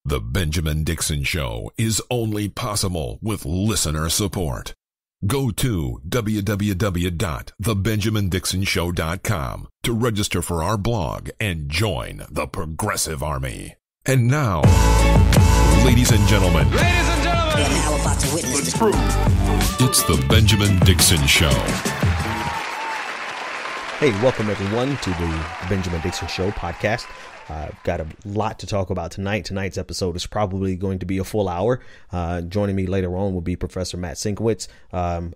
The Benjamin Dixon Show is only possible with listener support. Go to www.thebenjamindixonshow.com to register for our blog and join the Progressive Army. And now, ladies and gentlemen, You're now about to witness the truth. It's the Benjamin Dixon Show. Hey, welcome everyone to the Benjamin Dixon Show podcast. I've got a lot to talk about tonight. Tonight's episode is probably going to be a full hour. Joining me later on will be Professor Matt Sienkiewicz.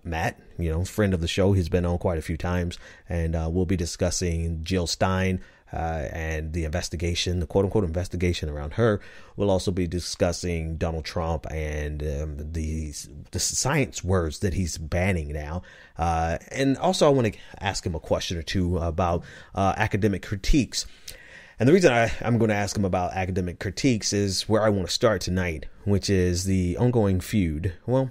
Matt, friend of the show. He's been on quite a few times, and we'll be discussing Jill-Stein and the investigation, the quote-unquote investigation around her. We'll also be discussing Donald Trump and the science words that he's banning now. And also I want to ask him a question or two about academic critiques. And the reason I'm going to ask him about academic critiques is where I want to start tonight, which is the ongoing feud. Well,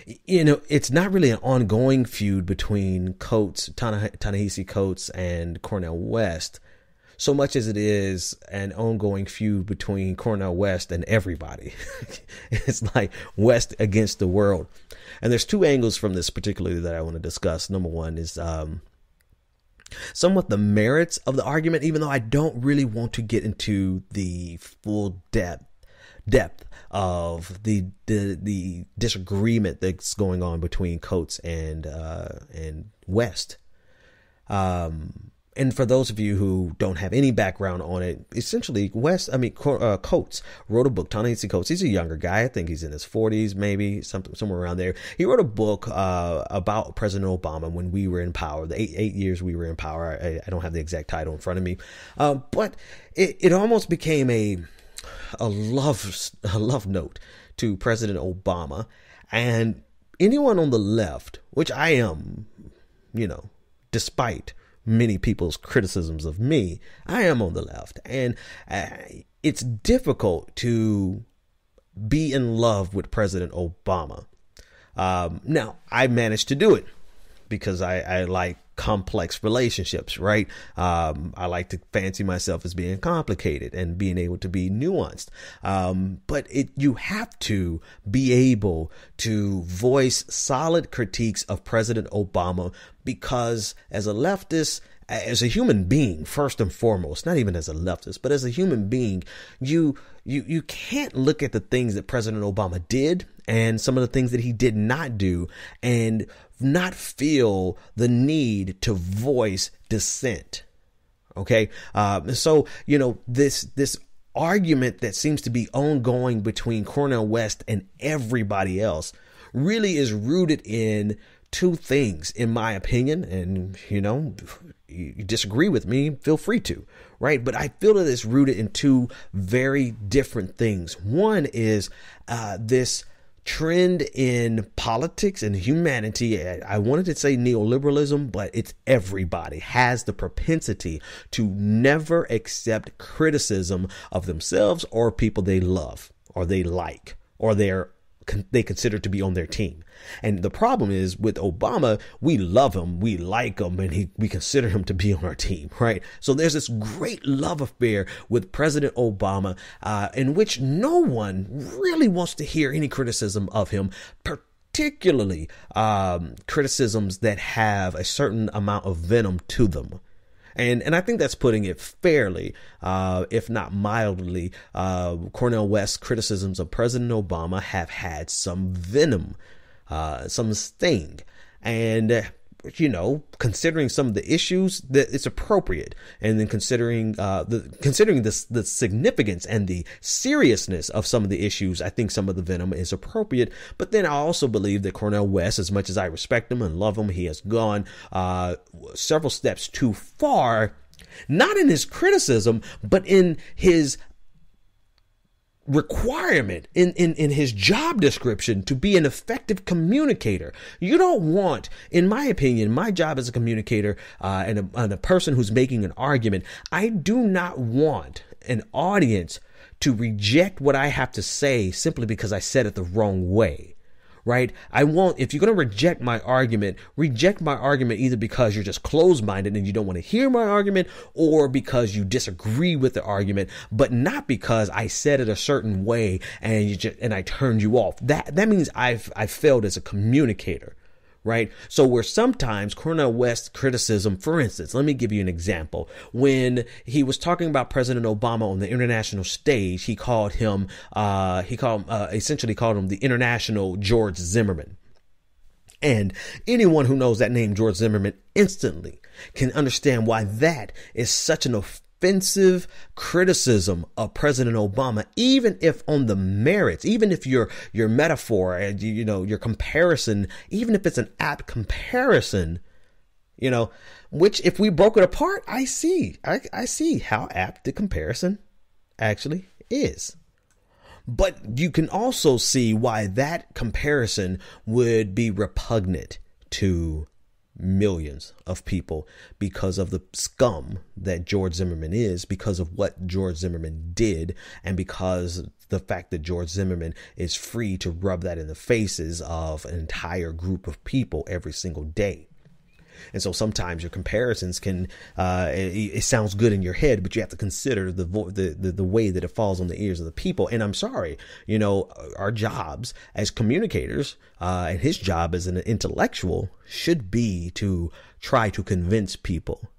it's not really an ongoing feud between Coates, Ta-Nehisi Coates and Cornel West, so much as it is an ongoing feud between Cornel West and everybody. It's like West against the world. And there's two angles from this particularly that I want to discuss. Number one is somewhat the merits of the argument, even though I don't really want to get into the full depth of the disagreement that's going on between Coates and West. And for those of you who don't have any background on it, essentially Coates wrote a book, Ta-Nehisi Coates. He's a younger guy. I think he's in his 40s, maybe somewhere around there. He wrote a book about President Obama when we were in power, the eight years we were in power. I don't have the exact title in front of me. But it almost became a love note to President Obama. And anyone on the left, which I am, despite many people's criticisms of me, I am on the left. And it's difficult to be in love with President Obama. Now, I managed to do it because I like complex relationships, right? I like to fancy myself as being complicated and being able to be nuanced. But you have to be able to voice solid critiques of President Obama, because as a leftist, as a human being, first and foremost, not even as a leftist, but as a human being, you can't look at the things that President Obama did and some of the things that he did not do and not feel the need to voice dissent. Okay. So, this argument that seems to be ongoing between Cornel West and everybody else really is rooted in two things, in my opinion. And, you disagree with me, feel free to, right? But I feel that it's rooted in two very different things. One is this trend in politics and humanity. I wanted to say neoliberalism, but it's everybody has the propensity to never accept criticism of themselves or people they love or they like or they consider to be on their team. And the problem is with Obama, we love him, we like him, and we consider him to be on our team, right? So there's this great love affair with President Obama, in which no one really wants to hear any criticism of him, particularly criticisms that have a certain amount of venom to them. And I think that's putting it fairly, if not mildly. Cornel West's criticisms of President Obama have had some venom, some sting. And, considering some of the issues, that it's appropriate. And then considering the significance and the seriousness of some of the issues, I think some of the venom is appropriate. But then I also believe that Cornel West, as much as I respect him and love him, he has gone several steps too far, not in his criticism, but in his requirement in his job description to be an effective communicator. You don't want, in my opinion, my job as a communicator and a person who's making an argument, I do not want an audience to reject what I have to say simply because I said it the wrong way. right? If you're going to reject my argument either because you're just closed-minded and you don't want to hear my argument, or because you disagree with the argument, but not because I said it a certain way and I turned you off. That means I've failed as a communicator. Right. So where sometimes Cornel West criticism, for instance, let me give you an example. When he was talking about President Obama on the international stage, he essentially called him the international George Zimmerman. And anyone who knows that name, George Zimmerman, instantly can understand why that is such an offensive criticism of President Obama, even if on the merits, even if your metaphor and your comparison, even if it's an apt comparison, which if we broke it apart, I see how apt the comparison actually is. But you can also see why that comparison would be repugnant to millions of people because of the scum that George Zimmerman is, because of what George Zimmerman did, and because the fact that George Zimmerman is free to rub that in the faces of an entire group of people every single day. And so sometimes your comparisons can, it sounds good in your head, but you have to consider the way that it falls on the ears of the people. And I'm sorry, our jobs as communicators, and his job as an intellectual should be to try to convince people.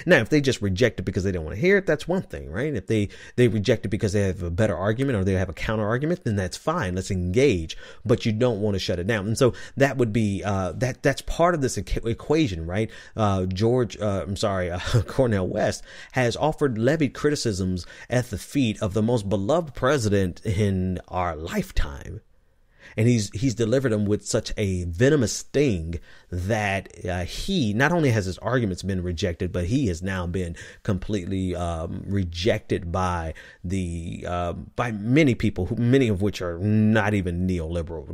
Now, if they just reject it because they don't want to hear it, that's one thing, right? If they reject it because they have a better argument or they have a counter argument, then that's fine. Let's engage, but you don't want to shut it down. And so that would be, that's part of this equation, right? Cornel West has levied criticisms at the feet of the most beloved president in our lifetime. And he's delivered them with such a venomous sting that he not only has his arguments been rejected, but he has now been completely rejected by by many people, many of which are not even neoliberal.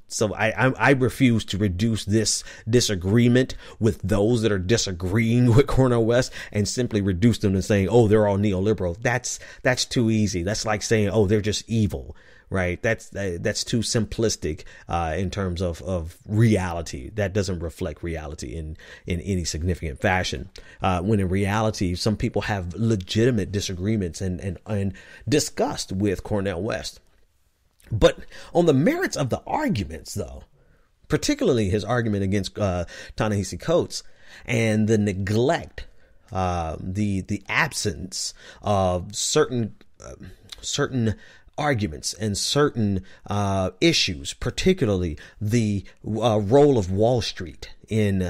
So I refuse to reduce this disagreement with those that are disagreeing with Cornel West and simply reduce them to saying, oh, they're all neoliberal. That's too easy. That's like saying, oh, they're just evil. Right. That's too simplistic in terms of reality. That doesn't reflect reality in any significant fashion. When in reality, some people have legitimate disagreements and disgust with Cornel West. But on the merits of the arguments, though, particularly his argument against Ta-Nehisi Coates and the neglect, the absence of certain arguments and certain issues, particularly the role of Wall Street in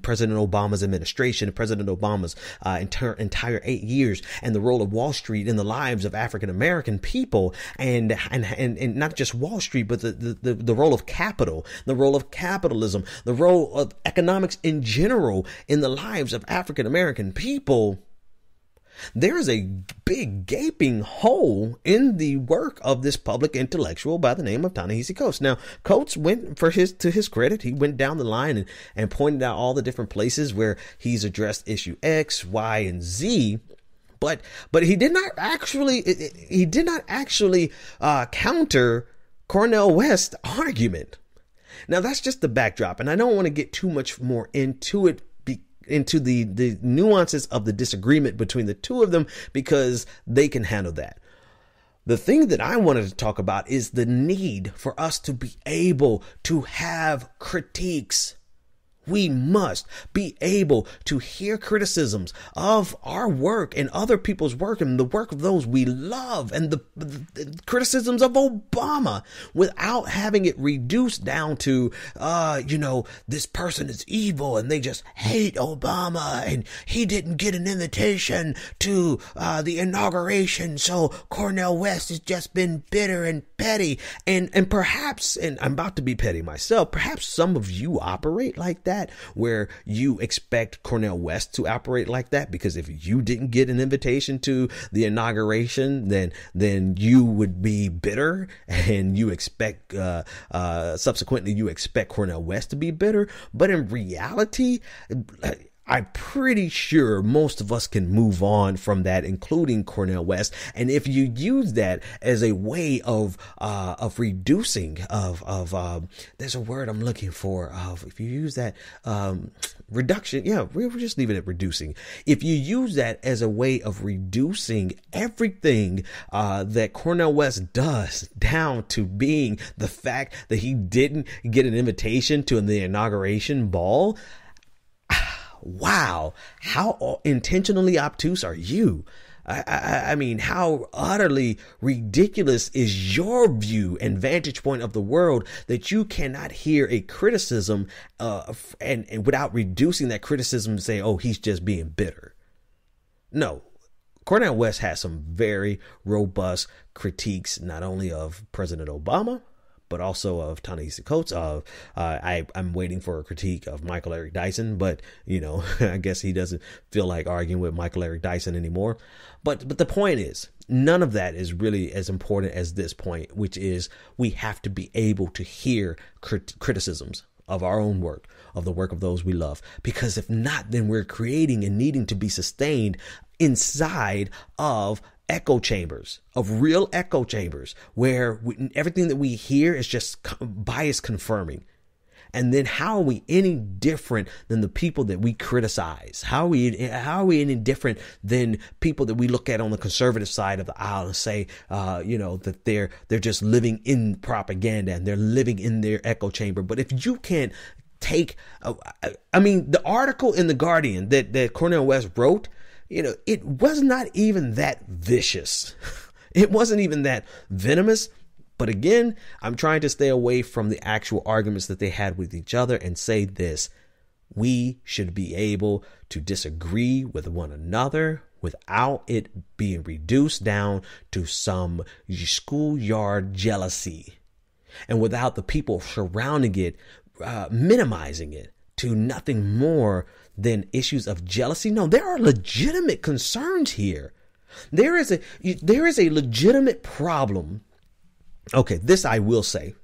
President Obama's administration, President Obama's entire 8 years, and the role of Wall Street in the lives of African American people, and not just Wall Street, but the role of capital, the role of capitalism, the role of economics in general in the lives of African American people. There is a big gaping hole in the work of this public intellectual by the name of Ta-Nehisi Coates. Now, Coates went, to his credit, he went down the line and pointed out all the different places where he's addressed issue X, Y, and Z. But he did not actually counter Cornel West's argument. Now, that's just the backdrop, and I don't want to get too much more into it, into the nuances of the disagreement between the two of them, because they can handle that. The thing that I wanted to talk about is the need for us to be able to have critiques. We must be able to hear criticisms of our work and other people's work and the work of those we love, and the criticisms of Obama, without having it reduced down to, this person is evil and they just hate Obama and he didn't get an invitation to the inauguration, so Cornel West has just been bitter and petty. And perhaps, and I'm about to be petty myself, perhaps some of you operate like that, where you expect Cornel West to operate like that, because if you didn't get an invitation to the inauguration, then you would be bitter, and you expect subsequently you expect Cornel West to be bitter. But in reality, I'm pretty sure most of us can move on from that, including Cornel West. And if you use that as a way of reducing there's a word I'm looking for, if you use that, reduction. Yeah, we'll just leave it at reducing. If you use that as a way of reducing everything, that Cornel West does down to being the fact that he didn't get an invitation to the inauguration ball. Wow, how intentionally obtuse are you? I mean, how utterly ridiculous is your view and vantage point of the world that you cannot hear a criticism and without reducing that criticism to say, oh, he's just being bitter. No, Cornel West has some very robust critiques, not only of President Obama, but also of Ta-Nehisi Coates. I'm waiting for a critique of Michael Eric Dyson, but I guess he doesn't feel like arguing with Michael Eric Dyson anymore. But the point is, none of that is really as important as this point, which is we have to be able to hear criticisms of our own work, of the work of those we love. Because if not, then we're creating and needing to be sustained inside of echo chambers, of real echo chambers, where everything that we hear is just bias confirming. And then how are we any different than the people that we criticize? How are we any different than people that we look at on the conservative side of the aisle and say, that they're just living in propaganda and they're living in their echo chamber? But if you can't take, the article in The Guardian that Cornel West wrote, it was not even that vicious. It wasn't even that venomous. But again, I'm trying to stay away from the actual arguments that they had with each other and say this: we should be able to disagree with one another without it being reduced down to some schoolyard jealousy, and without the people surrounding it minimizing it to nothing more than issues of jealousy. No, there are legitimate concerns here. There is a legitimate problem. Okay, this I will say.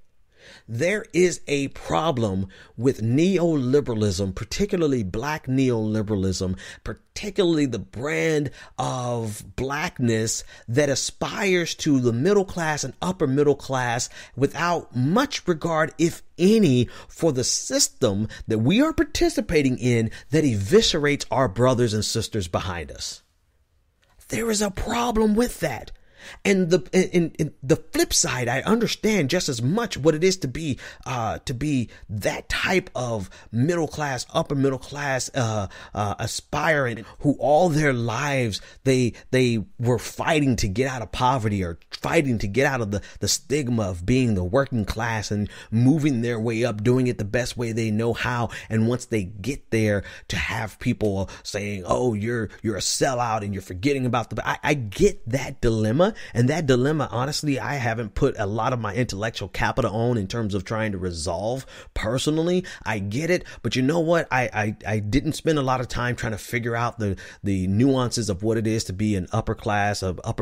There is a problem with neoliberalism, particularly black neoliberalism, particularly the brand of blackness that aspires to the middle class and upper middle class without much regard, if any, for the system that we are participating in that eviscerates our brothers and sisters behind us. There is a problem with that. And the flip side, I understand just as much what it is to be that type of middle class, upper middle class, aspirant who all their lives they were fighting to get out of poverty or fighting to get out of the stigma of being the working class and moving their way up, doing it the best way they know how. And once they get there, to have people saying, "Oh, you're a sellout and you're forgetting about I get that dilemma. And that dilemma, honestly, I haven't put a lot of my intellectual capital on in terms of trying to resolve personally. I get it. But you know what? I didn't spend a lot of time trying to figure out the nuances of what it is to be an upper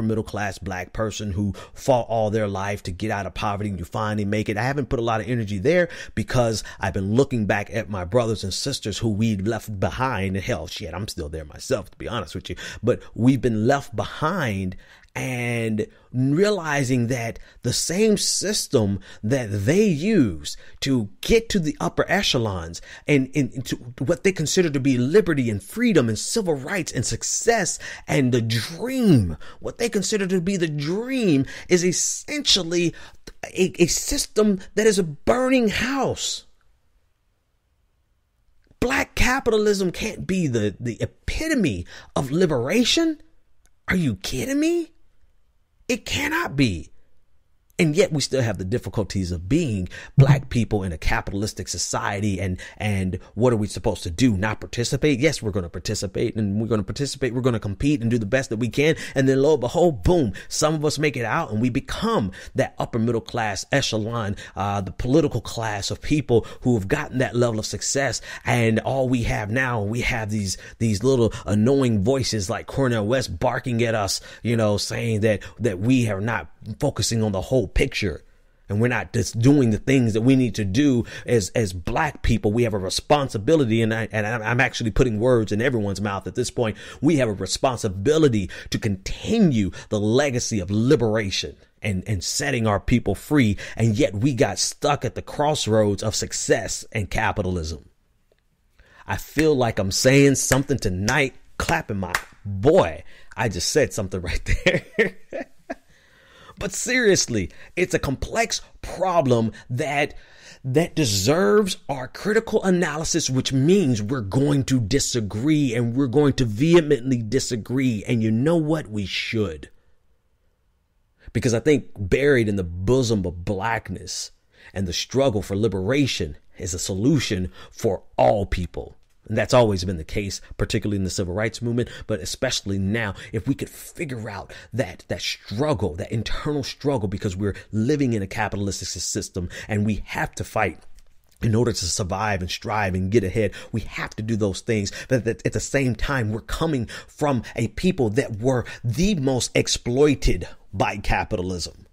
middle class black person who fought all their life to get out of poverty and you finally make it. I haven't put a lot of energy there because I've been looking back at my brothers and sisters who we left behind. And hell, shit, I'm still there myself, to be honest with you. But we've been left behind, and realizing that the same system that they use to get to the upper echelons and to what they consider to be liberty and freedom and civil rights and success and the dream, what they consider to be the dream, is essentially a system that is a burning house. Black capitalism can't be the epitome of liberation. Are you kidding me? It cannot be. And yet we still have the difficulties of being black people in a capitalistic society. And what are we supposed to do? Not participate? Yes, we're going to participate, and we're going to participate. We're going to compete and do the best that we can. And then lo and behold, boom, some of us make it out and we become that upper middle class echelon, the political class of people who have gotten that level of success. And all we have now, we have these little annoying voices like Cornel West barking at us, saying that we are not focusing on the whole picture. and we're not just doing the things that we need to do as black people. We have a responsibility, and I'm actually putting words in everyone's mouth at this point. We have a responsibility to continue the legacy of liberation and setting our people free. And yet we got stuck at the crossroads of success and capitalism. I feel like I'm saying something tonight, clapping my boy. I just said something right there. But seriously, it's a complex problem that deserves our critical analysis, which means we're going to disagree, and we're going to vehemently disagree. And you know what? We should. Because I think buried in the bosom of blackness and the struggle for liberation is a solution for all people. And that's always been the case, particularly in the civil rights movement, but especially now. If we could figure out that struggle, that internal struggle, because we're living in a capitalistic system and we have to fight in order to survive and strive and get ahead. We have to do those things. But at the same time, we're coming from a people that were the most exploited by capitalism.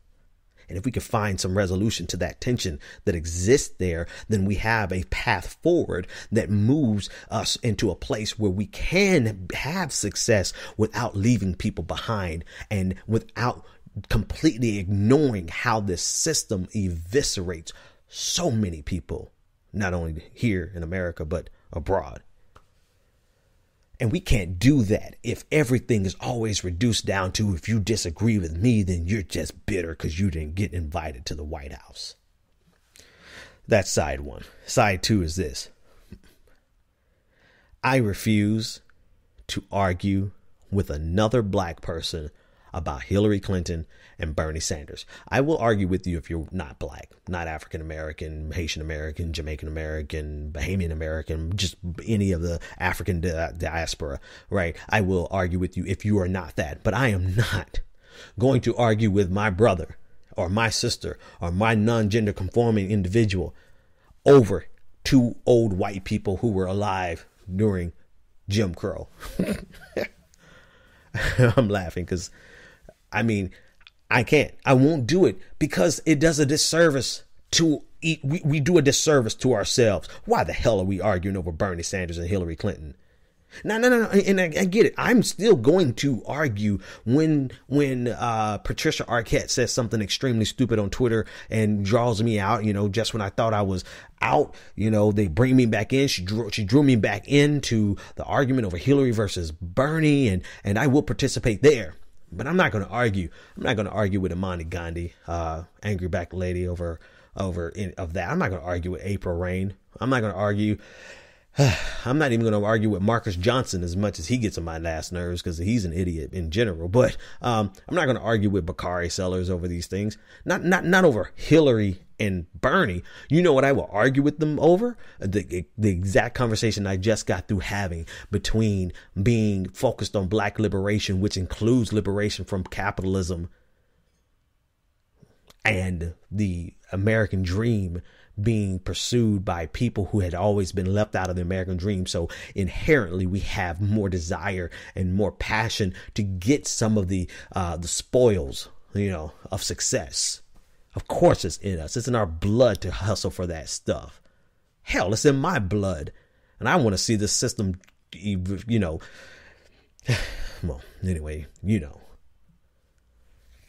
And if we could find some resolution to that tension that exists there, then we have a path forward that moves us into a place where we can have success without leaving people behind and without completely ignoring how this system eviscerates so many people, not only here in America, but abroad. And we can't do that if everything is always reduced down to, if you disagree with me, then you're just bitter because you didn't get invited to the White House. That's side one. Side two is this. I refuse to argue with another black person about Hillary Clinton and Bernie Sanders. I will argue with you if you're not black, not African American, Haitian American, Jamaican American, Bahamian American, just any of the African diaspora, right? I will argue with you if you are not that. But I am not going to argue with my brother or my sister or my non-gender conforming individual over two old white people who were alive during Jim Crow. I'm laughing because I can't. I won't do it because it does a disservice to we do a disservice to ourselves. Why the hell are we arguing over Bernie Sanders and Hillary Clinton? No. And I get it. I'm still going to argue when Patricia Arquette says something extremely stupid on Twitter and draws me out, just when I thought I was out, they bring me back in. She drew me back into the argument over Hillary versus Bernie, and I will participate there. But I'm not going to argue. I'm not going to argue with Imani Gandhi, angry black lady of that. I'm not going to argue with April Rain. I'm not going to argue. I'm not even going to argue with Marcus Johnson as much as he gets on my last nerves because he's an idiot in general. But I'm not going to argue with Bakari Sellers over these things. Not over Hillary and Bernie. You know what I will argue with them over? The exact conversation I just got through having between being focused on black liberation, which includes liberation from capitalism, and the American dream being pursued by people who had always been left out of the American dream. So inherently, we have more desire and more passion to get some of the spoils, of success. Of course, it's in us. It's in our blood to hustle for that stuff. Hell, it's in my blood. And I want to see this system, well, anyway,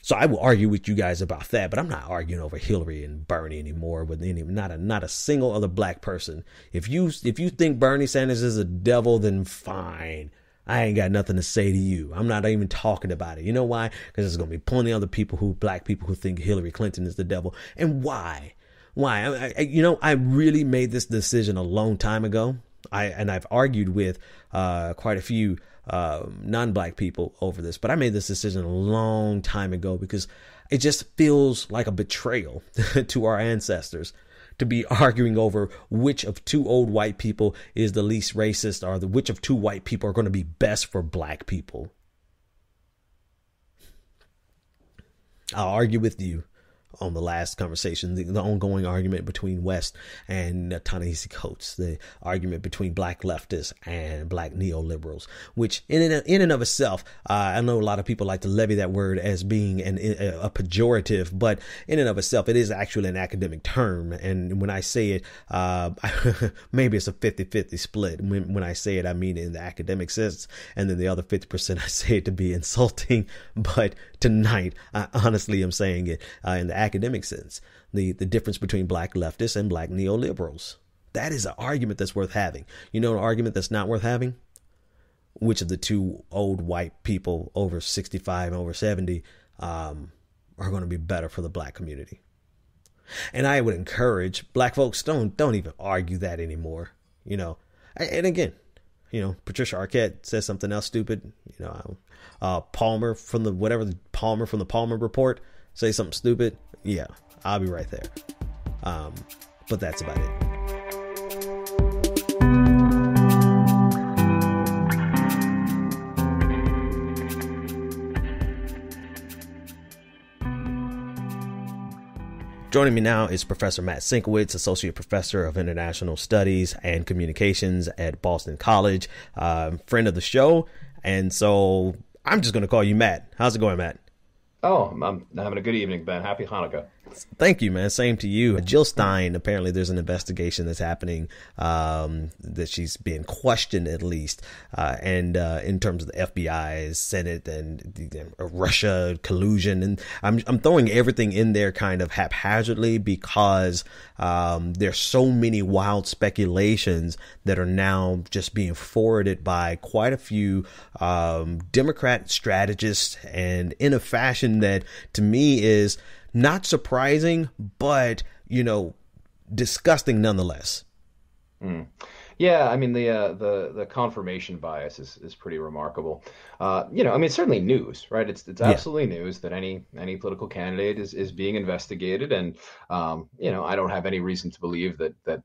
So I will argue with you guys about that, but I'm not arguing over Hillary and Bernie anymore with not a single other black person. If you think Bernie Sanders is a devil, then fine. I ain't got nothing to say to you. I'm not even talking about it. You know why? Because there's going to be plenty of other black people who think Hillary Clinton is the devil. And why? I really made this decision a long time ago. I've argued with quite a few non-black people over this, but I made this decision a long time ago because it just feels like a betrayal to our ancestors to be arguing over which of two old white people is the least racist, or which of two white people are going to be best for black people. I'll argue with you on the last conversation, the ongoing argument between West and Ta-Nehisi Coates, the argument between black leftists and black neoliberals, which in and of itself, I know a lot of people like to levy that word as being a pejorative, but in and of itself, it is actually an academic term. And when I say it, maybe it's a 50-50 split. When I say it, I mean in the academic sense, and then the other 50% I say it to be insulting. But tonight, I honestly am saying it in the academic sense, the difference between black leftists and black neoliberals. That is an argument that's worth having. You know, an argument that's not worth having? Which of the two old white people over 65 and over 70 are going to be better for the black community? And I would encourage black folks, don't even argue that anymore. You know, and again, you know, Patricia Arquette says something else stupid. You know, Palmer from the Palmer report say something stupid. Yeah, I'll be right there. But that's about it. Joining me now is Professor Matt Sienkiewicz, Associate Professor of International Studies and Communications at Boston College, friend of the show. And so I'm just going to call you Matt. How's it going, Matt? Oh, I'm having a good evening, Ben. Happy Hanukkah. Thank you, man. Same to you. Jill-Stein, apparently there's an investigation that's happening, that she's being questioned at least, and in terms of the FBI, Senate, and the Russia collusion. And I'm throwing everything in there kind of haphazardly because there's so many wild speculations that are now just being forwarded by quite a few Democrat strategists, and in a fashion that to me is not surprising, but, you know, disgusting nonetheless. Yeah, I mean, the confirmation bias is pretty remarkable. You know, I mean, it's certainly news, right? It's absolutely news that any political candidate is being investigated, and you know, I don't have any reason to believe that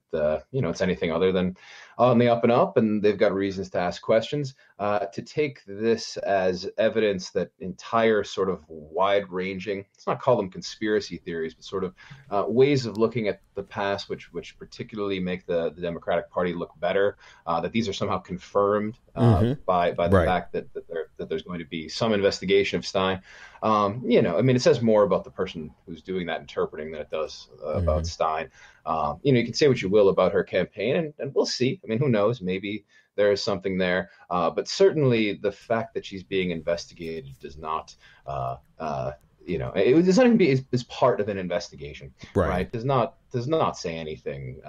you know, it's anything other than on the up and up, and they've got reasons to ask questions. To take this as evidence that entire sort of wide-ranging, let's not call them conspiracy theories, but sort of ways of looking at the past, which particularly make the Democratic Party look better, that these are somehow confirmed by the fact that there's going to be some investigation of Stein. You know, I mean, it says more about the person who's doing that interpreting than it does about Stein. You know, you can say what you will about her campaign, and we'll see. I mean, who knows? Maybe there is something there. But certainly the fact that she's being investigated does not, you know, it does not even be as part of an investigation, right? Does not say anything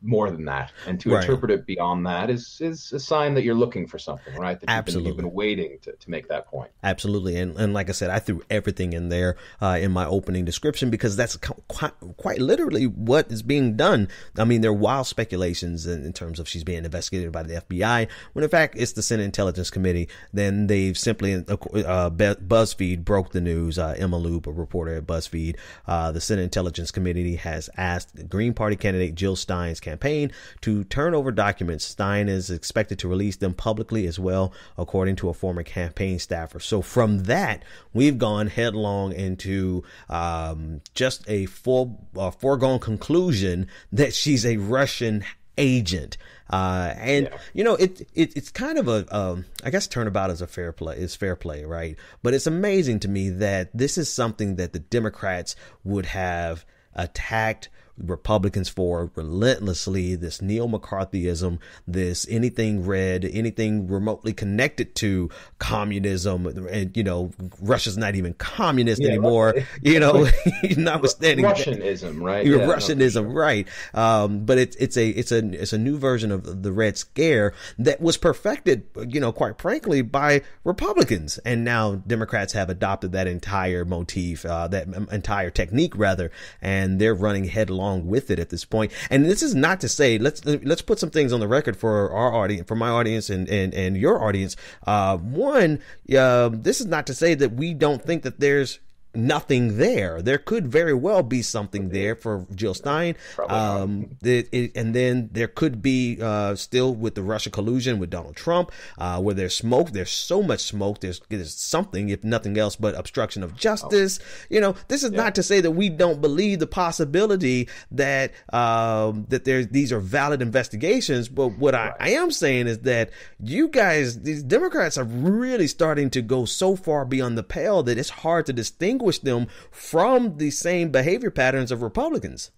more than that, and to interpret it beyond that is a sign that you're looking for something, right? That you've been waiting to make that point. Absolutely, and like I said, I threw everything in there in my opening description because that's quite literally what is being done. I mean, there are wild speculations in terms of she's being investigated by the FBI, when in fact it's the Senate Intelligence Committee. Then they've simply BuzzFeed broke the news. Emma Loop, a reporter at BuzzFeed, the Senate Intelligence Committee has asked the Green Party candidate Jill-Stein's campaign to turn over documents. Stein is expected to release them publicly as well, according to a former campaign staffer. So from that, we've gone headlong into just a foregone conclusion that she's a Russian agent. You know, it's kind of a I guess turnabout is fair play, right? But it's amazing to me that this is something that the Democrats would have attacked Republicans for relentlessly, this neo-McCarthyism, this anything red, anything remotely connected to communism. And, you know, Russia's not even communist anymore, you know, notwithstanding Russianism, right? Russianism, right. But it's a new version of the Red Scare that was perfected, you know, quite frankly, by Republicans. And now Democrats have adopted that entire motif, that entire technique rather, and they're running headlong with it at this point. And this is not to say, let's put some things on the record for our audience, for my audience and your audience. This is not to say that we don't think that there's nothing there. There could very well be something there for Jill-Stein. And then there could be still with the Russia collusion with Donald Trump, where there's smoke. There's so much smoke. There's something, if nothing else, but obstruction of justice. This is not to say that we don't believe the possibility that these are valid investigations. But what I am saying is that you guys, these Democrats, are really starting to go so far beyond the pale that it's hard to distinguish them from the same behavior patterns of Republicans.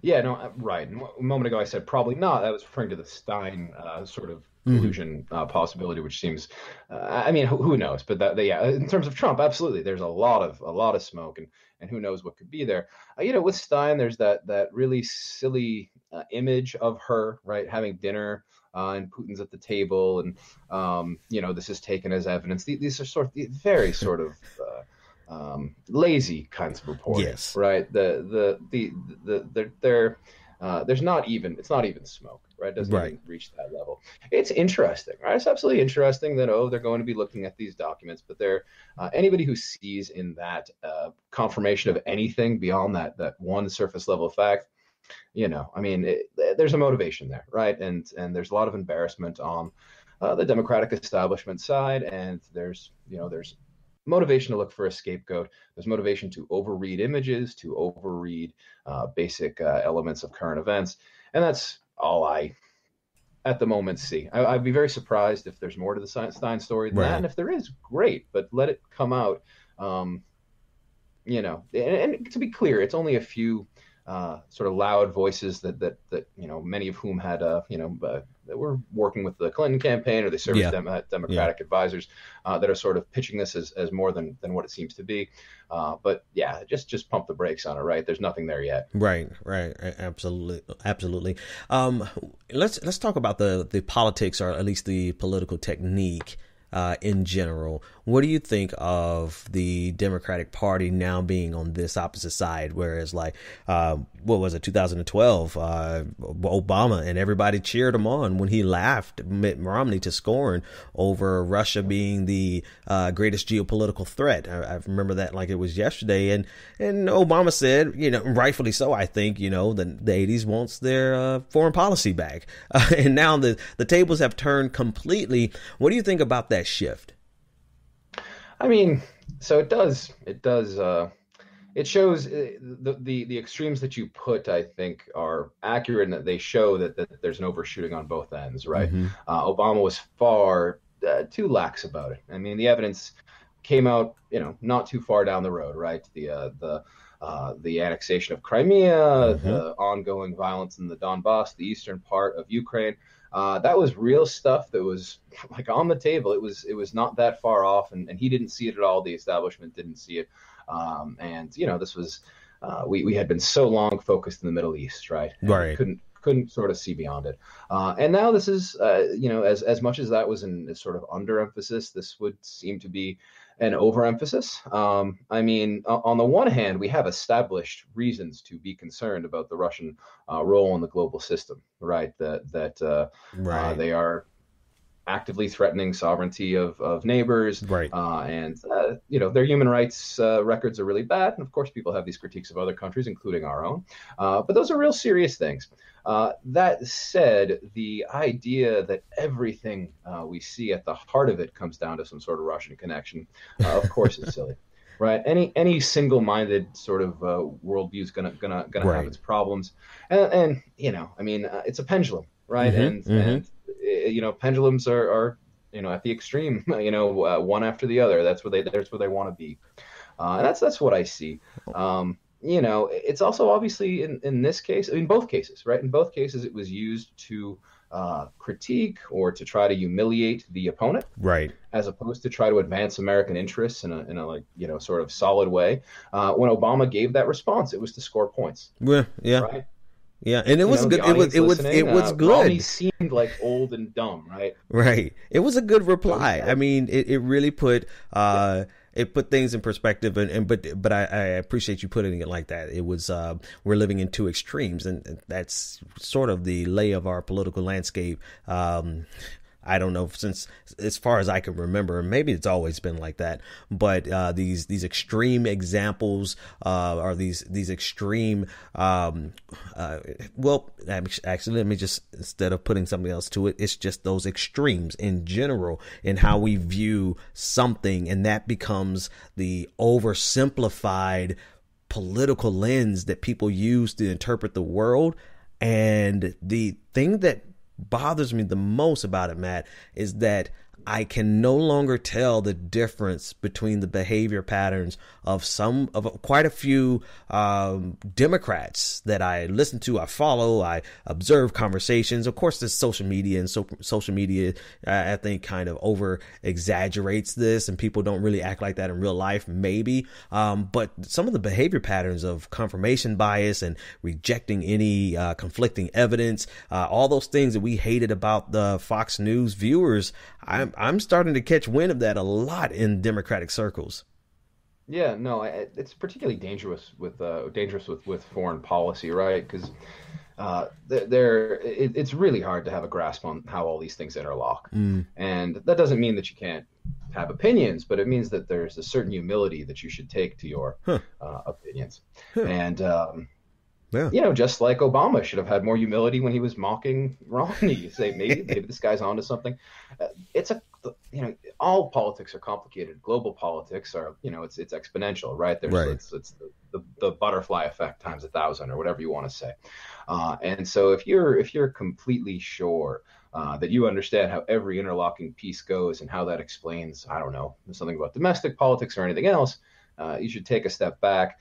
Yeah, no, right. A moment ago I said probably not. I was referring to the Stein sort of collusion possibility, which seems, who knows? But in terms of Trump, absolutely, there's a lot of smoke, and who knows what could be there. With Stein, there's that really silly image of her, right, having dinner. And Putin's at the table, and this is taken as evidence. These are very sort of lazy kinds of reporting, yes, right? There's not even smoke, right? It doesn't even reach that level. It's interesting, right? It's absolutely interesting that they're going to be looking at these documents, but anybody who sees in that confirmation of anything beyond that one surface level fact. There's a motivation there, right? And there's a lot of embarrassment on the Democratic establishment side, and there's motivation to look for a scapegoat. There's motivation to overread images, to overread basic elements of current events, and that's all I, at the moment, see. I'd be very surprised if there's more to the Stein story than that, and if there is, great, but let it come out. And to be clear, it's only a few. Sort of loud voices that many of whom had that were working with the Clinton campaign, or they served as Democratic advisors that are sort of pitching this as more than what it seems to be. But just pump the brakes on it, right? There's nothing there yet. Right, absolutely. Let's talk about the politics, or at least the political technique. In general, what do you think of the Democratic Party now being on this opposite side? Whereas, what was it, 2012, Obama and everybody cheered him on when he laughed Mitt Romney to scorn over Russia being the greatest geopolitical threat. I remember that like it was yesterday. And Obama said, rightfully so, I think, the 80s wants their foreign policy back. And now the tables have turned completely. What do you think about that shift? So it does. It shows the extremes that you put, I think, are accurate, and that they show that there's an overshooting on both ends, right? Mm-hmm. Obama was far too lax about it. The evidence came out, not too far down the road, right? The annexation of Crimea, the ongoing violence in the Donbass, the eastern part of Ukraine. That was real stuff that was on the table. It was not that far off, and he didn't see it at all. The establishment didn't see it. This was we had been so long focused in the Middle East, right? And right. Couldn't sort of see beyond it. And now this is, as much as that was a sort of underemphasis, this would seem to be an overemphasis. On the one hand, we have established reasons to be concerned about the Russian role in the global system, right? That they are actively threatening sovereignty of neighbors, right? Their human rights records are really bad, and of course, people have these critiques of other countries, including our own. But those are real serious things. That said, the idea that everything we see at the heart of it comes down to some sort of Russian connection, of course, is silly. Right? Any single-minded sort of worldview is gonna have its problems, and it's a pendulum, right? And pendulums are at the extreme, one after the other. That's where they want to be, and that's what I see. It's also obviously in this case, in both cases, right? In both cases, it was used to critique or to try to humiliate the opponent, right? As opposed to try to advance American interests in a sort of solid way. When Obama gave that response, it was to score points. Yeah. Right? Yeah, and it was good. It was good. Romney seemed like old and dumb, right? Right. It was a good reply. It really put things in perspective, but I appreciate you putting it like that. It was we're living in two extremes, and that's sort of the lay of our political landscape. I don't know, since as far as I can remember, maybe it's always been like that, but these extreme examples or these extreme well, actually, let me just, instead of putting something else to it, it's just those extremes in general in how we view something, and that becomes the oversimplified political lens that people use to interpret the world. And the thing that bothers me the most about it, Matt, is that I can no longer tell the difference between the behavior patterns of quite a few Democrats that I listen to, I follow, I observe conversations. Of course, there's social media, and social media, I think, kind of over exaggerates this, and people don't really act like that in real life, maybe. But some of the behavior patterns of confirmation bias and rejecting any conflicting evidence, all those things that we hated about the Fox News viewers, I'm starting to catch wind of that a lot in Democratic circles. Yeah, no, it's particularly dangerous with foreign policy, right? Because it's really hard to have a grasp on how all these things interlock, and that doesn't mean that you can't have opinions, but it means that there's a certain humility that you should take to your opinions, and just like Obama should have had more humility when he was mocking Romney. You say maybe this guy's onto something. All politics are complicated. Global politics are, it's exponential, right? It's the butterfly effect times 1,000 or whatever you want to say. And so if you're completely sure that you understand how every interlocking piece goes and how that explains, I don't know, something about domestic politics or anything else, you should take a step back.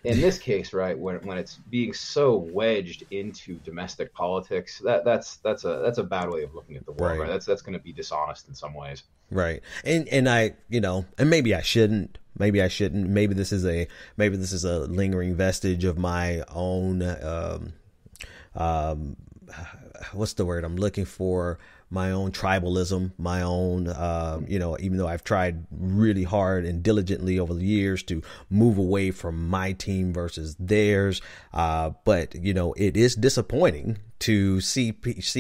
In this case, right, when it's being so wedged into domestic politics, that's a bad way of looking at the world, right? That's going to be dishonest in some ways. Right. And I, and maybe I shouldn't. Maybe this is a lingering vestige of my own what's the word I'm looking for? My own tribalism, my own, even though I've tried really hard and diligently over the years to move away from my team versus theirs. But, it is disappointing to see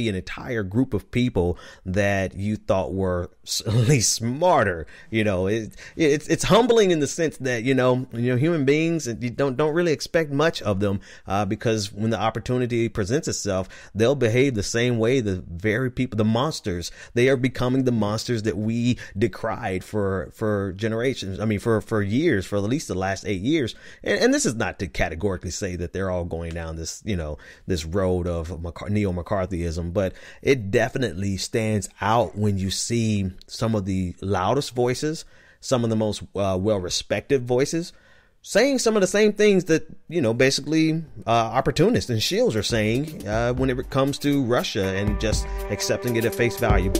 an entire group of people that you thought were at least smarter. It's humbling in the sense that, human beings, you don't really expect much of them, because when the opportunity presents itself, they'll behave the same way. The very people, the monsters, they are becoming the monsters that we decried for generations. I mean, for years, for at least the last 8 years. And this is not to categorically say that they're all going down this, this road of neo-McCarthyism, but it definitely stands out when you see some of the loudest voices, some of the most well-respected voices, saying some of the same things that, basically opportunists and shills are saying when it comes to Russia, and just accepting it at face value.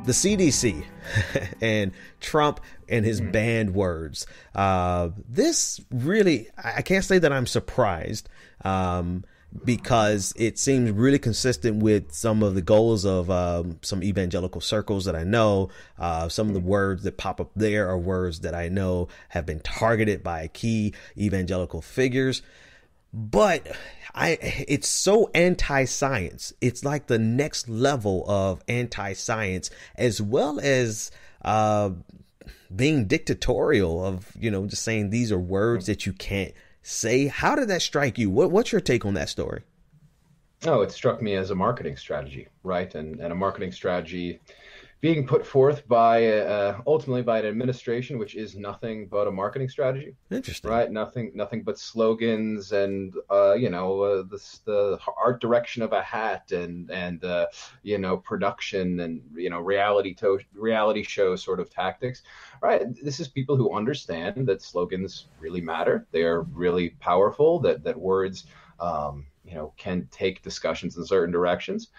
The CDC and Trump and his banned words. This really, I can't say that I'm surprised, because it seems really consistent with some of the goals of some evangelical circles that I know. Some of the words that pop up there are words that I know have been targeted by key evangelical figures. But it's so anti-science. It's like the next level of anti-science, as well as being dictatorial of, just saying these are words that you can't say. How did that strike you? What's your take on that story? Oh, it struck me as a marketing strategy, right? And a marketing strategy being put forth by ultimately by an administration which is nothing but a marketing strategy. Interesting, right? Nothing but slogans and the art direction of a hat and production and reality show sort of tactics, right? This is people who understand that slogans really matter. They are really powerful. That words can take discussions in certain directions.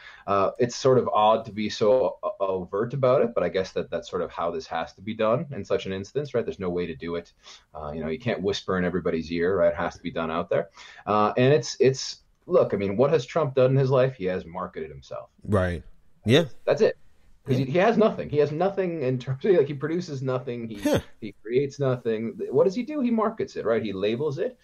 It's sort of odd to be so overt about it, but I guess that's sort of how this has to be done in such an instance, right? There's no way to do it. You can't whisper in everybody's ear, right? It has to be done out there. And it's look, I mean, what has Trump done in his life? He has marketed himself. Right. Yeah. That's it. Because he has nothing. He has nothing in terms of, like, he produces nothing. He creates nothing. What does he do? He markets it, right? He labels it.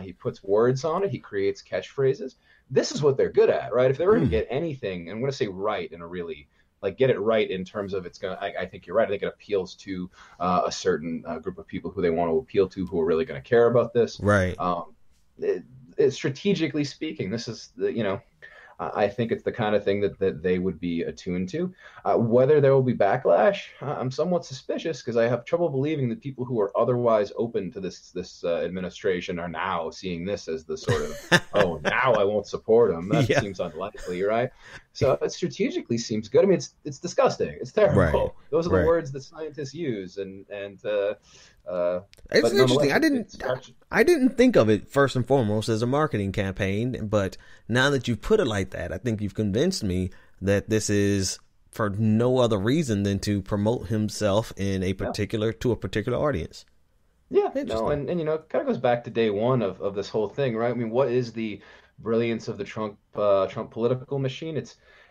He puts words on it. He creates catchphrases. This is what they're good at, right? If they were going to get anything, and I'm going to say right in a really, like, get it right in terms of it's going to, I think you're right. I think it appeals to a certain group of people who they want to appeal to, who are really going to care about this. Right. Strategically speaking, this is I think it's the kind of thing that they would be attuned to. Whether there will be backlash, I'm somewhat suspicious, because I have trouble believing that people who are otherwise open to this administration are now seeing this as the sort of, oh, now I won't support them. That seems unlikely, right? So it strategically seems good. I mean, it's disgusting. It's terrible. Right. Those are the words that scientists use, and it's interesting. I didn't think of it first and foremost as a marketing campaign, but now that you've put it like that, I think you've convinced me that this is for no other reason than to promote himself in a particular audience. Yeah, no, and it kind of goes back to day one of this whole thing, right? I mean, what is the brilliance of the Trump political machine?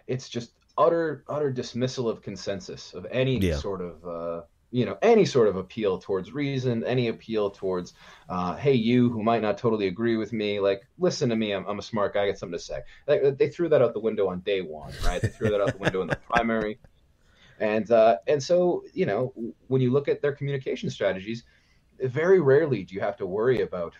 It's just utter dismissal of consensus, of any sort of any sort of appeal towards reason, any appeal towards, hey, you who might not totally agree with me, like, listen to me, I'm a smart guy, I got something to say. They threw that out the window on day one, right? They threw that out the window in the primary. And so, when you look at their communication strategies, very rarely do you have to worry about,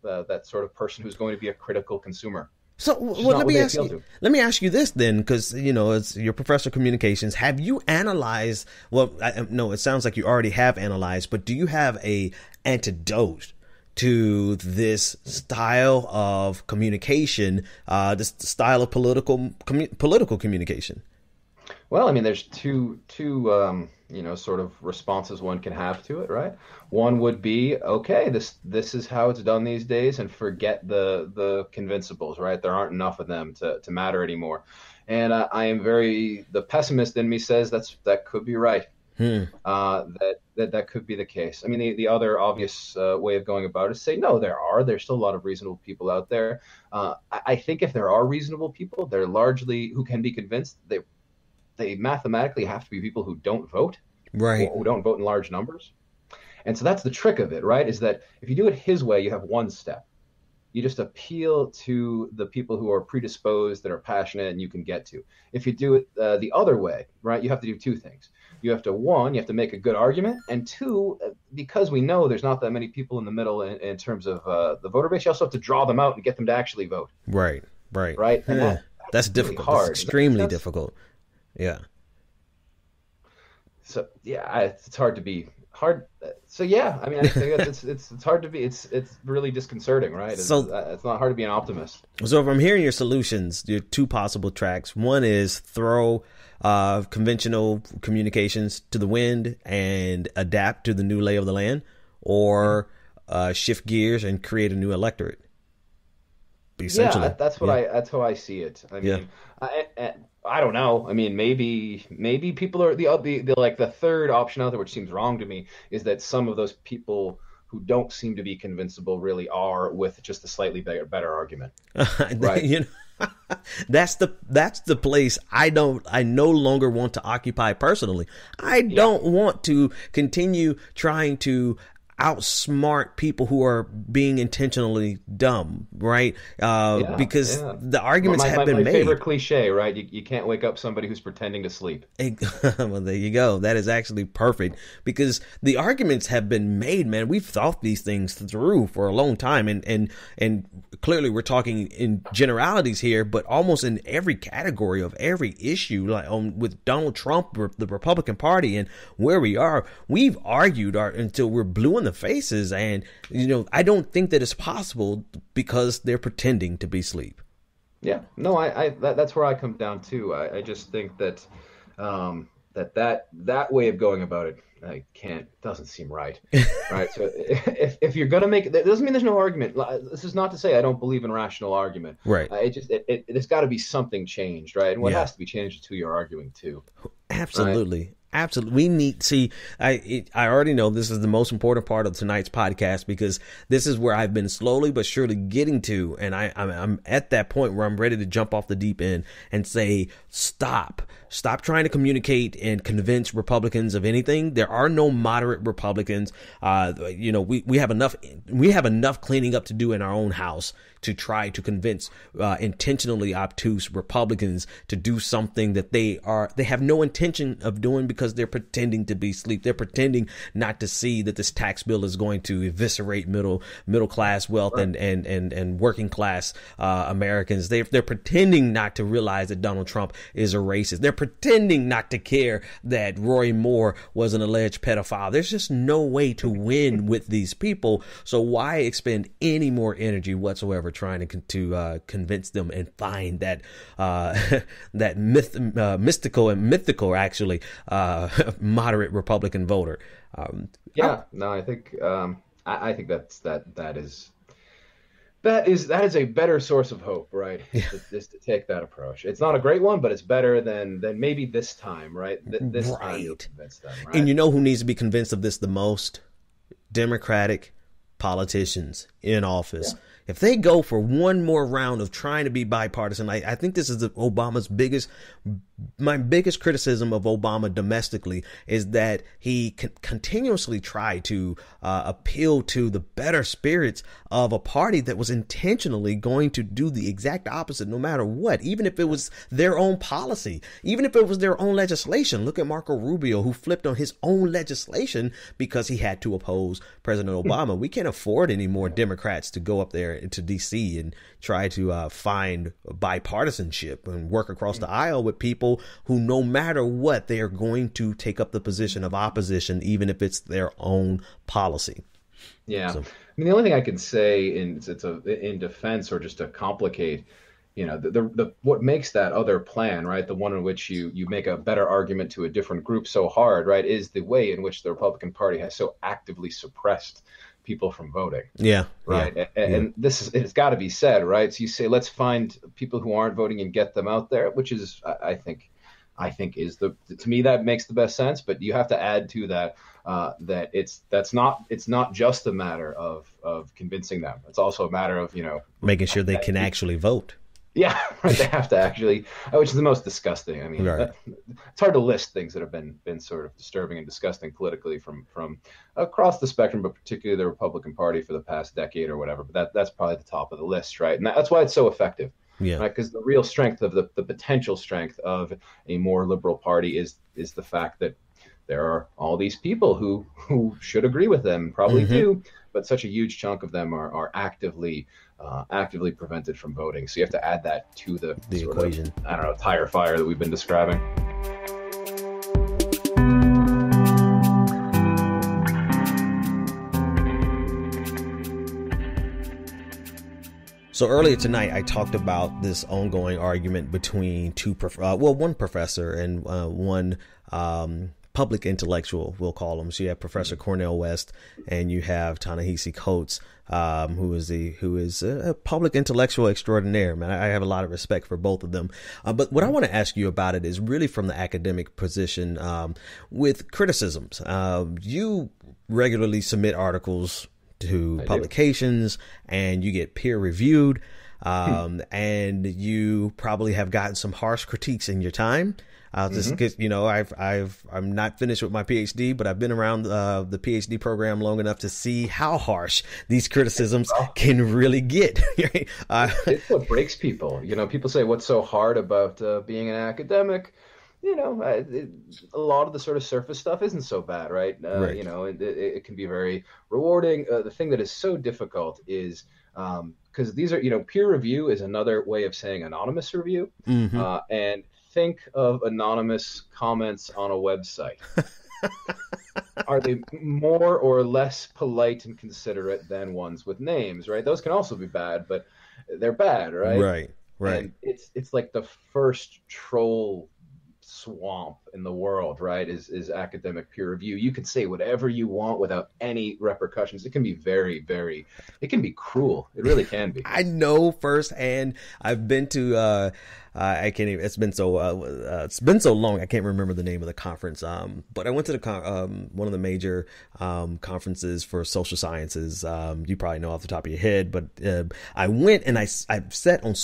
that sort of person who's going to be a critical consumer. So let me ask you this then, because, it's your professor of communications. Have you analyzed, no, it sounds like you already have analyzed, but do you have a antidote to this style of communication, this style of political communication? Well, I mean, there's two sort of responses one can have to it, right? One would be, okay, this is how it's done these days, and forget the convincibles, right? There aren't enough of them to matter anymore. And the pessimist in me says that could be right. That could be the case. I mean, the other obvious way of going about it is say, no, there's still a lot of reasonable people out there. I think if there are reasonable people, they're largely who can be convinced. They mathematically have to be people who don't vote, right? Who don't vote in large numbers. And so that's the trick of it, right? Is that if you do it his way, you have one step. You just appeal to the people who are predisposed, that are passionate, and you can get to. If you do it the other way, right, you have to do two things. You have to make a good argument, and two, because we know there's not that many people in the middle in terms of the voter base, you also have to draw them out and get them to actually vote. Right. And that's difficult. Really hard. That's extremely difficult. Yeah. So it's hard to be hard. So I mean, I think it's hard to be. It's really disconcerting, right? It's not hard to be an optimist. So if I'm hearing your solutions, your two possible tracks. One is throw conventional communications to the wind and adapt to the new lay of the land, or shift gears and create a new electorate. Essentially. Yeah, that's how I see it. I mean, I don't know. I mean, maybe people are the third option out there, which seems wrong to me, is that some of those people who don't seem to be convincible really are, with just a slightly better argument. Right. That's the place I no longer want to occupy personally. I don't want to continue trying to outsmart people who are being intentionally dumb, right? Because the arguments have been made. My favorite cliche, right? You can't wake up somebody who's pretending to sleep. Well, there you go. That is actually perfect, because the arguments have been made, man. We've thought these things through for a long time, and clearly we're talking in generalities here, but almost in every category of every issue, like with Donald Trump, the Republican Party, and where we are, we've argued until we're blue in the faces, and I don't think that it's possible because they're pretending to be asleep. Yeah, no, that's where I come down to. I just think that that way of going about it doesn't seem right. Right. So if you're gonna make it, doesn't mean there's no argument. This is not to say I don't believe in rational argument. Right. There's got to be something changed, right? And what has to be changed is who you're arguing to. Absolutely. Right? Absolutely. We need, see, I already know this is the most important part of tonight's podcast, because this is where I've been slowly but surely getting to. And I'm at that point where I'm ready to jump off the deep end and say, stop trying to communicate and convince Republicans of anything. There are no moderate Republicans. We have enough cleaning up to do in our own house to try to convince intentionally obtuse Republicans to do something that they have no intention of doing, because they're pretending to be asleep. They're pretending not to see that this tax bill is going to eviscerate middle class wealth, right, and working class Americans. They're pretending not to realize that Donald Trump is a racist. They're pretending not to care that Roy Moore was an alleged pedophile. There's just no way to win with these people. So why expend any more energy whatsoever trying to convince them and find that mystical and mythical, actually, moderate Republican voter? I think that is a better source of hope, right? Is to take that approach. It's not a great one, but it's better than maybe this time, right? This time you'll convince them, right? And you know who needs to be convinced of this the most? Democratic politicians in office. Yeah. If they go for one more round of trying to be bipartisan, I think this is my biggest criticism of Obama domestically is that he continuously tried to appeal to the better spirits of a party that was intentionally going to do the exact opposite no matter what, even if it was their own policy, even if it was their own legislation. Look at Marco Rubio, who flipped on his own legislation because he had to oppose President Obama. We can't afford any more Democrats to go up there to D.C. and try to find bipartisanship and work across the aisle with people who, no matter what, they are going to take up the position of opposition, even if it's their own policy. Yeah. So, I mean, the only thing I can say in defense, or just to complicate, the what makes that other plan, right, the one in which you make a better argument to a different group so hard, right, is the way in which the Republican Party has so actively suppressed people from voting. Yeah. Right. Yeah. And it's got to be said, right? So you say, let's find people who aren't voting and get them out there, which is, I think is to me, that makes the best sense. But you have to add to that that it's not just a matter of convincing them. It's also a matter of, making sure they can actually vote. Yeah, right. They have to actually, which is the most disgusting. I mean, right. It's hard to list things that have been sort of disturbing and disgusting politically from across the spectrum, but particularly the Republican Party for the past decade or whatever. But that's probably the top of the list, right? And that's why it's so effective. Yeah. Right? Because the real strength of the potential strength of a more liberal party is the fact that there are all these people who should agree with them, probably do, but such a huge chunk of them are actively prevented from voting. So you have to add that to the equation. Tire fire that we've been describing. So earlier tonight, I talked about this ongoing argument between one professor and one public intellectual, we'll call him. So you have Professor Cornel West, and you have Ta-Nehisi Coates, who is a public intellectual extraordinaire. Man, I have a lot of respect for both of them. But what I want to ask you about it is really from the academic position, with criticisms. You regularly submit articles to publications, and you get peer reviewed, and you probably have gotten some harsh critiques in your time. Just because, I'm not finished with my PhD, but I've been around the PhD program long enough to see how harsh these criticisms can really get. It's what breaks people. People say, what's so hard about being an academic? A lot of the sort of surface stuff isn't so bad, right? Right. It can be very rewarding. The thing that is so difficult is because these are, peer review is another way of saying anonymous review. And think of anonymous comments on a website. Are they more or less polite and considerate than ones with names, right? Those can also be bad, but they're bad, right? Right. And it's like the first troll swamp in the world, right, is academic peer review. You can say whatever you want without any repercussions. It can be it can be cruel. It really can be. I know firsthand. I've been to I can't even, it's been so long I can't remember the name of the conference. But I went to the one of the major conferences for social sciences. You probably know off the top of your head, but I went and I sat on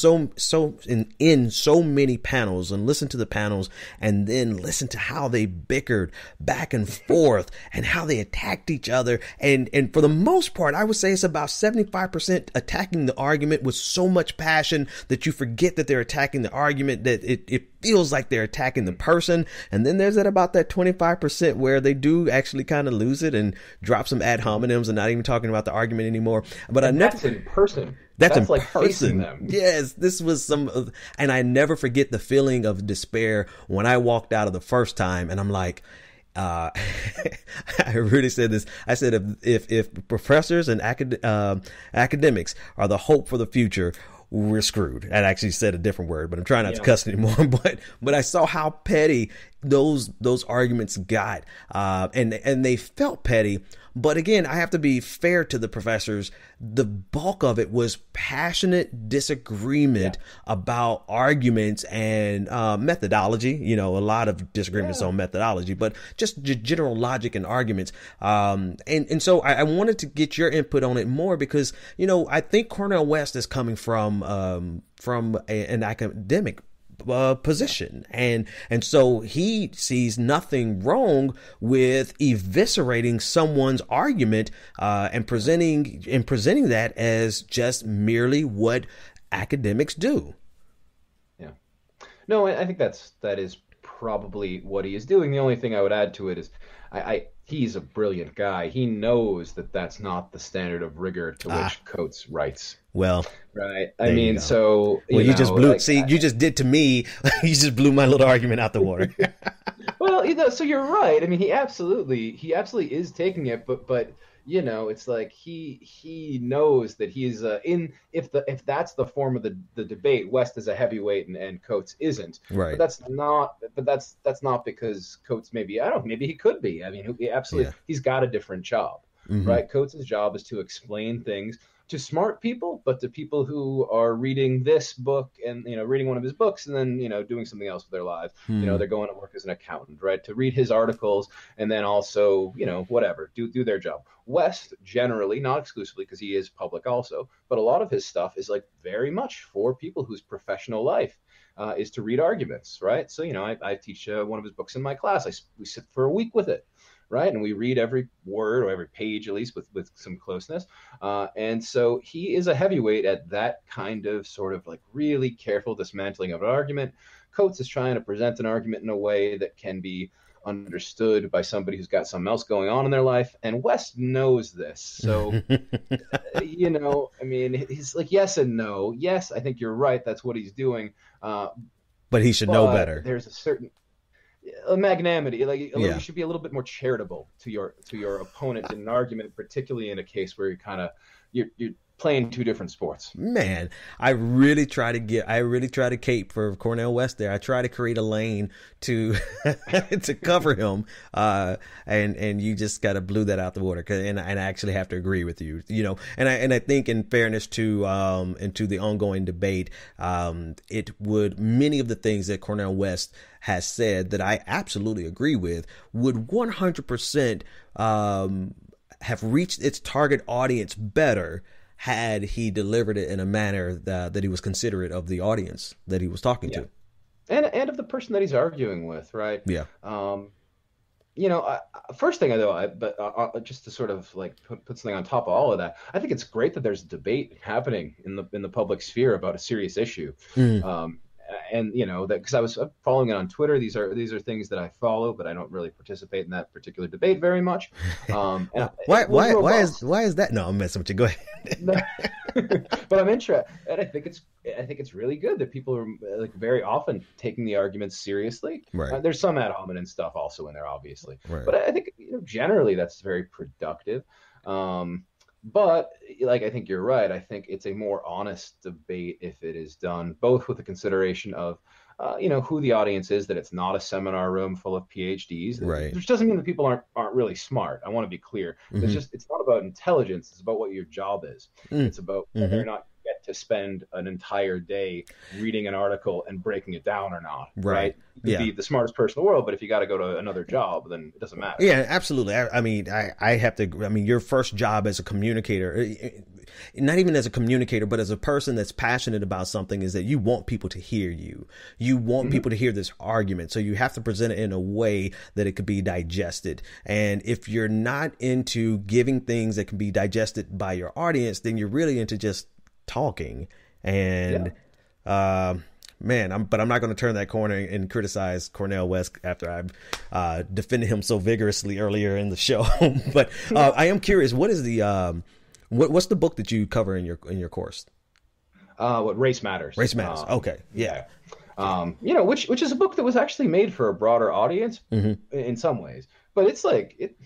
in so many panels and listened to the panels, and then listened to how they bickered back and forth and how they attacked each other. And for the most part, I would say it's about 75% attacking the argument with so much passion that you forget that they're attacking the argument, that it feels like they're attacking the person. And then there's about that 25% where they do actually kind of lose it and drop some ad hominems and not even talking about the argument anymore. But that's in person. That's in like person. Facing them. Yes, this was and I never forget the feeling of despair when I walked out of the first time, and I'm like, I really said this. I said, if professors and academics are the hope for the future, we're screwed. I actually said a different word, but I'm trying not to cuss anymore. But I saw how petty those arguments got, and they felt petty. But again, I have to be fair to the professors. The bulk of it was passionate disagreement about arguments and methodology. You know, a lot of disagreements on methodology, but just general logic and arguments. And so I wanted to get your input on it more because, you know, I think Cornel West is coming from an academic position, and so he sees nothing wrong with eviscerating someone's argument and presenting that as just merely what academics do. Yeah, no, I think that is probably what he is doing. The only thing I would add to it is he's a brilliant guy. He knows that that's not the standard of rigor to which Coates writes. Well, right. I mean, so you just blew. You just did to me. You just blew my little argument out the water. Well, so you're right. I mean, he absolutely is taking it, but you know, it's like he knows that he's if that's the form of the debate, West is a heavyweight and Coates isn't. Right. But that's not because Coates maybe he could be. I mean, he absolutely he's got a different job, right? Coates' job is to explain things to smart people, but to people who are reading this book and, you know, reading one of his books and then, you know, doing something else with their lives. You know, they're going to work as an accountant, right? To read his articles and then also, you know, whatever, do their job. West generally, not exclusively because he is public also, but a lot of his stuff is like very much for people whose professional life is to read arguments, right? So, you know, I teach one of his books in my class. We sit for a week with it. Right. And we read every word or every page, at least with some closeness. And so he is a heavyweight at that kind of sort of like really careful dismantling of an argument. Coates is trying to present an argument in a way that can be understood by somebody who's got something else going on in their life. And West knows this. So, you know, I mean, he's like, yes and no. Yes, I think you're right. That's what he's doing. But he should know better. There's a certain magnanimity, you should be a little bit more charitable to your opponent in an argument, particularly in a case where you're playing two different sports. Man, I really try to cape for Cornel West there. I try to create a lane to to cover him, and you just kind of blew that out the water. And I actually have to agree with you, you know. And I think in fairness to the ongoing debate, many of the things that Cornel West has said that I absolutely agree with would 100% have reached its target audience better had he delivered it in a manner that he was considerate of the audience that he was talking to. And of the person that he's arguing with, right? Yeah. You know, first thing just to sort of like put something on top of all of that, I think it's great that there's a debate happening in the public sphere about a serious issue. And you know that because I was following it on Twitter. These are things that I follow, but I don't really participate in that particular debate very much. And why is that? No, I'm messing with you. Go ahead. But I'm interested, and I think it's really good that people are like very often taking the arguments seriously. Right. There's some ad hominem stuff also in there, obviously. Right. But I think generally that's very productive. But like, I think you're right. I think it's a more honest debate if it is done both with the consideration of who the audience is, that it's not a seminar room full of PhDs, Right. which doesn't mean that people aren't really smart. I want to be clear. It's not about intelligence. It's about what your job is. It's about whether or not you get to spend an entire day reading an article and breaking it down or not. Right. You can be the smartest person in the world, but if you got to go to another job, then it doesn't matter. Yeah, absolutely. I mean, your first job as a communicator, not even as a communicator, but as a person that's passionate about something, is that you want people to hear you. You want people to hear this argument. So you have to present it in a way that it could be digested. And if you're not into giving things that can be digested by your audience, then you're really into just talking. And, man, I'm not going to turn that corner and criticize Cornel West after I've defended him so vigorously earlier in the show. But I am curious, what is the what's the book that you cover in your course? What Race Matters. Race Matters. Okay. Yeah. Which is a book that was actually made for a broader audience in some ways, but it's like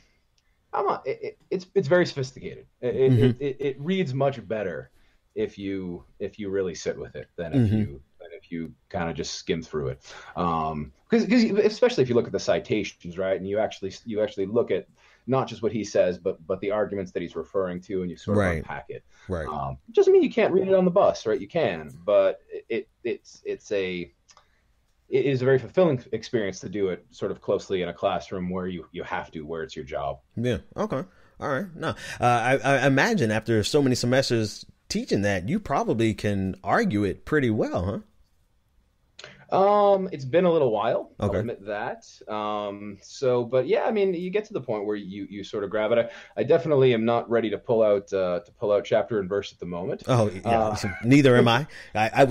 it's very sophisticated. It reads much better if you really sit with it than if you kind of just skim through it. Because especially if you look at the citations, right, and you actually look at not just what he says, but the arguments that he's referring to, and you sort of unpack it. Right. Doesn't mean you can't read it on the bus, right? You can, but it is a very fulfilling experience to do it sort of closely in a classroom where you have to, where it's your job. Yeah. Okay. All right. No, I imagine after so many semesters teaching that, you probably can argue it pretty well, huh? It's been a little while. I'll admit that. But yeah, I mean, you get to the point where you sort of grab it. I definitely am not ready to pull out chapter and verse at the moment. Oh, yeah. Neither am I. I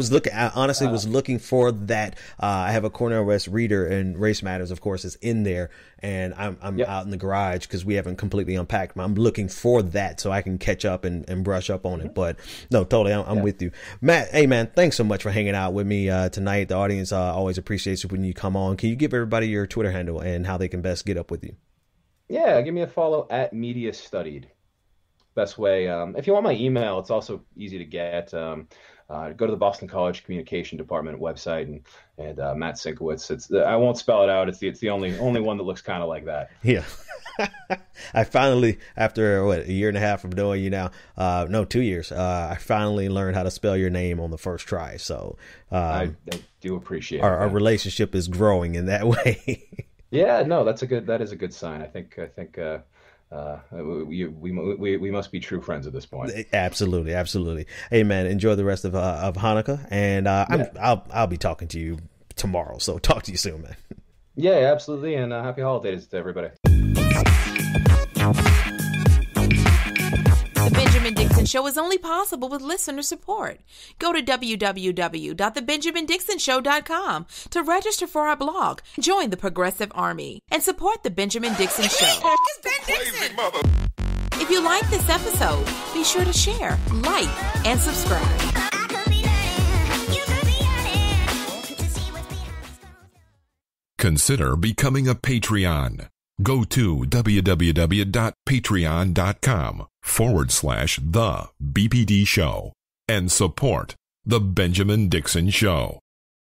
honestly was looking for that. I have a Cornel West reader, and Race Matters, of course, is in there, and I'm out in the garage because we haven't completely unpacked. I'm looking for that so I can catch up and brush up on it. But no, totally, I'm with you, Matt. Hey, man, thanks so much for hanging out with me tonight. The audience always appreciates it when you come on. Can you give everybody your Twitter handle and how they can best get up with you? Yeah, give me a follow at Media Studied. Best way. If you want my email, it's also easy to get. Go to the Boston College Communication Department website and Matt Sienkiewicz. I won't spell it out. It's the only one that looks kind of like that. Yeah. I finally, after a year and a half of knowing you now, 2 years, I finally learned how to spell your name on the first try. So I do appreciate our relationship is growing in that way. Yeah, no, that is a good sign. I think we must be true friends at this point. Absolutely. Hey, man, enjoy the rest of Hanukkah, and I'll be talking to you tomorrow. So talk to you soon, man. Yeah, absolutely, and happy holidays to everybody. The Benjamin Dixon Show is only possible with listener support. Go to www.thebenjamindixonshow.com to register for our blog, join the Progressive Army, and support The Benjamin Dixon Show. It's Ben Dixon! If you like this episode, be sure to share, like, and subscribe. Consider becoming a Patreon. Go to www.patreon.com/The BPD Show and support The Benjamin Dixon Show.